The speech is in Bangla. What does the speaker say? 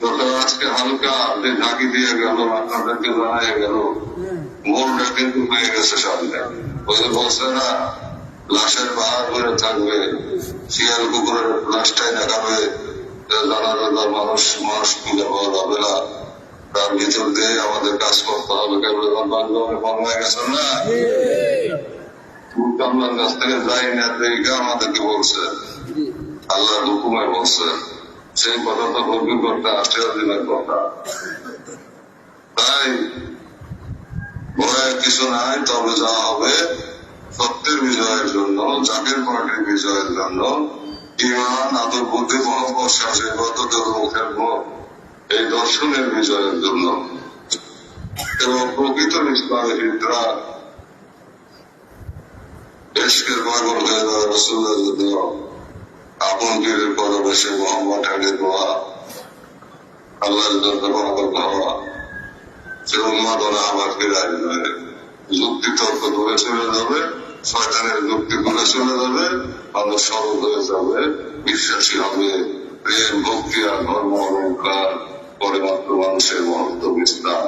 আজকে হালকা যে ঝাঁকি দিয়ে গেল, আপনাদেরকে জানাই গেল, মনটা কিন্তু হয়ে গেছে সামনে। ওই যে বলছে না, লাশের পাহাড় করে থাকবে, শিয়াল কুকুরের লাশটাই দেখাবে, জানাজার মানুষ মানুষ খুঁজে পাওয়া যাবে না। তার ভিতর দিয়ে আমাদের কাজ করতে হবে। কেবল হয়ে গেছেন না, আল্লাহর কাছ থেকে যাই না দেখে আমাদেরকে বলছে, আল্লাহর হুকুমে বলছে। সেই কথা তো অভিজ্ঞতা আশ্চর্য দিনের কথা। তাই ভয়ের কিছু নাই, তবে যা হবে সত্যের বিজয়ের জন্য, জাতির পার্টির বিজয়ের জন্য, ইমান আদর বুদ্ধি মহাবর্ষা সে কতদের মুখের মুখ, এই দর্শনের বিজয়ের জন্য এবং প্রকৃত ইসলামের হিজরা দেশকের পাগল হয়ে যাওয়া রসুল্লাহ যুদ্ধ আপন পীরের পরবেশে মোহাম্মদ আলীর দোয়া আল্লাহর জন্য পাগল হওয়া সে উন্মাদনা আবার ফিরে আসবে। যুক্তি তর্ক দূরে চলে যাবে, শয়তানের যুক্তি দূরে চলে যাবে, মানুষ সরল হয়ে যাবে, বিশ্বাসী হবে, প্রেম ভক্তি আর ধর্ম অলঙ্কার পরে মাত্র মানুষের মহত্ব বিস্তার।